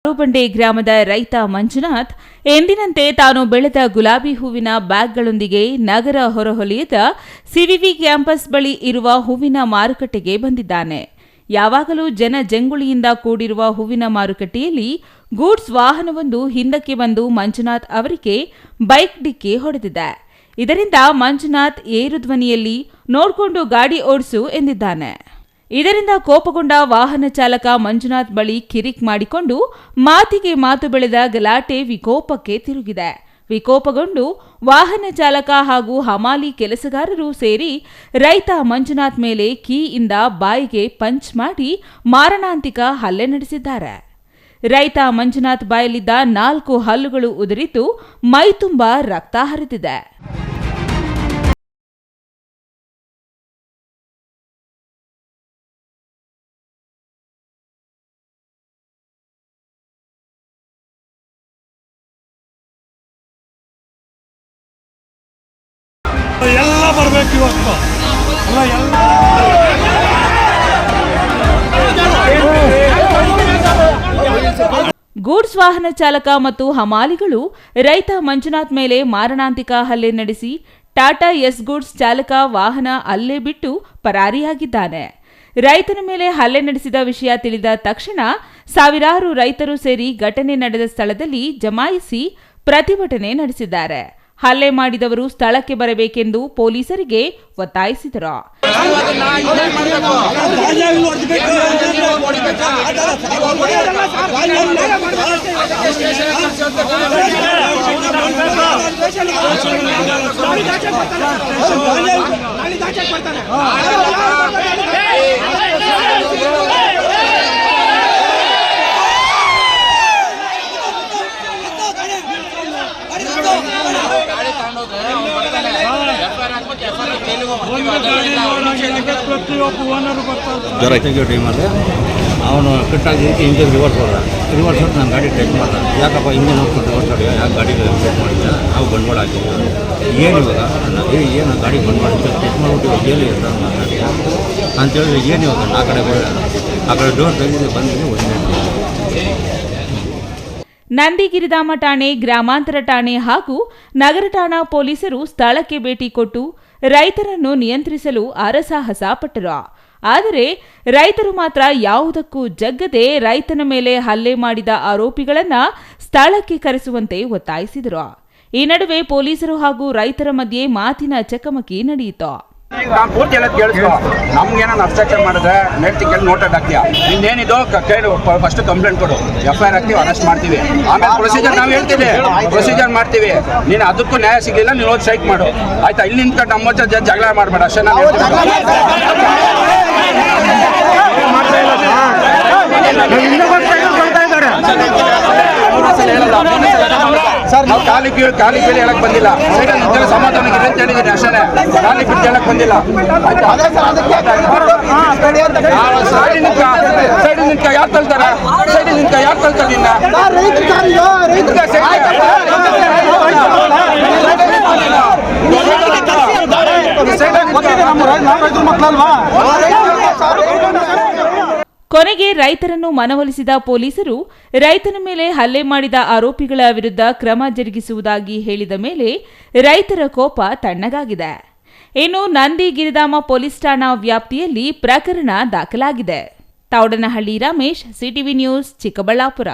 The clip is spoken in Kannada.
ಬಂಡೆ ಗ್ರಾಮದ ರೈತ ಮಂಜುನಾಥ್ ಎಂದಿನಂತೆ ತಾನು ಬೆಳೆದ ಗುಲಾಬಿ ಹೂವಿನ ಬ್ಯಾಗ್ಗಳೊಂದಿಗೆ ನಗರ ಹೊರವಲಯದ ಸಿವಿವಿ ಕ್ಯಾಂಪಸ್ ಬಳಿ ಇರುವ ಹೂವಿನ ಮಾರುಕಟ್ಟೆಗೆ ಬಂದಿದ್ದಾನೆ. ಯಾವಾಗಲೂ ಜನಜಂಗುಳಿಯಿಂದ ಕೂಡಿರುವ ಹೂವಿನ ಮಾರುಕಟ್ಟೆಯಲ್ಲಿ ಗೂಡ್ಸ್ ವಾಹನವೊಂದು ಹಿಂದಕ್ಕೆ ಬಂದು ಮಂಜುನಾಥ್ ಅವರಿಗೆ ಬೈಕ್ ಡಿಕ್ಕಿ ಹೊಡೆದಿದೆ. ಇದರಿಂದ ಮಂಜುನಾಥ್ ಏರು ಧ್ವನಿಯಲ್ಲಿ ನೋಡ್ಕೊಂಡು ಗಾಡಿ ಓಡಿಸು ಎಂದಿದ್ದಾನೆ. ಇದರಿಂದ ಕೋಪಗೊಂಡ ವಾಹನ ಚಾಲಕ ಮಂಜುನಾಥ್ ಬಳಿ ಕಿರಿಕ್ ಮಾಡಿಕೊಂಡು ಮಾತಿಗೆ ಮಾತು ಬೆಳೆದ ಗಲಾಟೆ ವಿಕೋಪಕ್ಕೆ ತಿರುಗಿದೆ. ವಿಕೋಪಗೊಂಡು ವಾಹನ ಚಾಲಕ ಹಾಗೂ ಹಮಾಲಿ ಕೆಲಸಗಾರರು ಸೇರಿ ರೈತ ಮಂಜುನಾಥ್ ಮೇಲೆ ಕೀಯಿಂದ ಬಾಯಿಗೆ ಪಂಚ್ ಮಾಡಿ ಮಾರಣಾಂತಿಕ ಹಲ್ಲೆ ನಡೆಸಿದ್ದಾರೆ. ರೈತ ಮಂಜುನಾಥ್ ಬಾಯಲ್ಲಿದ್ದ 4 ಹಲ್ಲುಗಳು ಉದುರಿದ್ದು ಮೈತುಂಬ ರಕ್ತ ಹರಿದಿದೆ. ಎಲ್ಲ ಬರಬೇಕು ಇವತ್ತು. ಗೂಡ್ಸ್ ವಾಹನ ಚಾಲಕ ಮತ್ತು ಹಮಾಲಿಗಳು ರೈತ ಮಂಜುನಾಥ್ ಮೇಲೆ ಮಾರಣಾಂತಿಕ ಹಲ್ಲೆ ನಡೆಸಿ ಟಾಟಾ ಎಸ್ ಗೂಡ್ಸ್ ಚಾಲಕ ವಾಹನ ಅಲ್ಲೇ ಬಿಟ್ಟು ಪರಾರಿಯಾಗಿದ್ದಾನೆ. ರೈತನ ಮೇಲೆ ಹಲ್ಲೆ ನಡೆಸಿದ ವಿಷಯ ತಿಳಿದ ತಕ್ಷಣ ಸಾವಿರಾರು ರೈತರು ಸೇರಿ ಘಟನೆ ನಡೆದ ಸ್ಥಳದಲ್ಲಿ ಜಮಾಯಿಸಿ ಪ್ರತಿಭಟನೆ ನಡೆಸಿದ್ದಾರೆ. ಹಲ್ಲೆ ಮಾಡಿದವರು ಸ್ಥಳಕ್ಕೆ ಬರಬೇಕೆಂದು ಪೊಲೀಸರಿಗೆ ಒತ್ತಾಯಿಸಿದರು. ಅವನು ಕಟ್ಟಾಗಿ ಇಂಜಿನ್ ರಿವರ್ಸ್ ಹೊಡೆದ. ರಿವರ್ಸ್ ಹೊಟ್ಟು ನಾನು ಗಾಡಿ ಟೆಸ್ಟ್ ಮಾಡಿದ. ಯಾಕಪ್ಪ ಇಂಜಿನ್ ಹೋಗ್ಕೊಂಡು ರಿವರ್ಸ್ ಹೊಡೆಯ, ಯಾಕೆ ಗಾಡಿ ಟೆಸ್ಟ್ ಮಾಡಿದ್ದೆ, ನಾವು ಬಂಡವಾಳ ಹಾಕಿದ್ವಿ. ಏನು ಇವಾಗ ಏನು ಗಾಡಿ ಬಂಡವಾಳ ಟೆಸ್ಟ್ ಮಾಡಿಬಿಟ್ಟು ಜೈಲು ಇರ್ತಾರೆ ಅಂತೇಳಿದ್ರೆ ಏನು ಇವಾಗ ಆ ಕಡೆ ಡೋರ್ ತೆಗೆದು ಬಂದಿದೆ. ನಂದಿಗಿರಿಧಾಮ ಠಾಣೆ, ಗ್ರಾಮಾಂತರ ಠಾಣೆ ಹಾಗೂ ನಗರ ಠಾಣಾ ಪೊಲೀಸರು ಸ್ಥಳಕ್ಕೆ ಭೇಟಿ ಕೊಟ್ಟು ರೈತರನ್ನು ನಿಯಂತ್ರಿಸಲು ಹರಸಾಹಸ ಪಟ್ಟರು. ಆದರೆ ರೈತರು ಮಾತ್ರ ಯಾವುದಕ್ಕೂ ಜಗ್ಗದೆ ರೈತನ ಮೇಲೆ ಹಲ್ಲೆ ಮಾಡಿದ ಆರೋಪಿಗಳನ್ನು ಸ್ಥಳಕ್ಕೆ ಕರೆಸುವಂತೆ ಒತ್ತಾಯಿಸಿದರು. ಈ ನಡುವೆ ಪೊಲೀಸರು ಹಾಗೂ ರೈತರ ಮಧ್ಯೆ ಮಾತಿನ ಚಕಮಕಿ ನಡೆಯಿತು. ಪೂರ್ತಿ ಎಲ್ಲ ಕೇಳಿಸ್ಕೊ. ನಮ್ಗೇನೋ ಅಬ್ಸ್ಟ್ರಕ್ಷನ್ ಮಾಡಿದ್ರೆ ನೆಟ್ಟಿ ಕೇಳಿ ನೋಟೆಡ್ ಹಾಕ್ತೀಯ. ನಿಂದೇನಿದು ಕೇಳಿ ಫಸ್ಟ್ ಕಂಪ್ಲೇಂಟ್ ಕೊಡು, FIR ಹಾಕ್ತೀವಿ, ಅರೆಸ್ಟ್ ಮಾಡ್ತೀವಿ. ಆಮೇಲೆ ಪ್ರೊಸೀಜರ್ ನಾವು ಹೇಳ್ತೀವಿ, ಪ್ರೊಸೀಜರ್ ಮಾಡ್ತೀವಿ. ನೀನು ಅದಕ್ಕೂ ನ್ಯಾಯ ಸಿಗಲಿಲ್ಲ, ನೀನು ಹೋಗಿ ಸ್ಟ್ರೈಕ್ ಮಾಡು ಆಯ್ತಾ. ಇಲ್ಲಿ ನಿಂತ್ಕೊಂಡು ನಮ್ಮ ಹತ್ರ ಜಗಳ ಮಾಡಬೇಡ ಅಷ್ಟೇ. ನಾವು ನಾವು ಖಾಲಿ ಕೇಳಿ ಹೇಳಕ್ ಬಂದಿಲ್ಲ. ಸೈಡಲ್ಲಿ ನಿಂತಲ್ಲಿ ಸಮಾಧಾನಕ್ಕೆ ಅಂತ ಹೇಳಿದ್ದೀನಿ ಅಷ್ಟೇ. ಖಾಲಿ ಬಿಟ್ಟು ಹೇಳಕ್ ಬಂದಿಲ್ಲ. ಸೈಡ್ ನಿಂತ ಯಾರು ತಳ್ತಾರ? ಸೈಡ್ ನಿಂತ ಯಾರು ತಳ್ತಾರೆ ನಿನ್ನ? ಕೊನೆಗೆ ರೈತರನ್ನು ಮನವೊಲಿಸಿದ ಪೊಲೀಸರು ರೈತನ ಮೇಲೆ ಹಲ್ಲೆ ಮಾಡಿದ ಆರೋಪಿಗಳ ವಿರುದ್ಧ ಕ್ರಮ ಜರುಗಿಸುವುದಾಗಿ ಹೇಳಿದ ಮೇಲೆ ರೈತರ ಕೋಪ ತಣ್ಣಗಾಗಿದೆ. ಇನ್ನು ನಂದಿಗಿರಿಧಾಮ ಪೊಲೀಸ್ ಠಾಣಾ ವ್ಯಾಪ್ತಿಯಲ್ಲಿ ಪ್ರಕರಣ ದಾಖಲಾಗಿದೆ. Thoudanahalli Ramesh, CTV news, Chikkaballapur.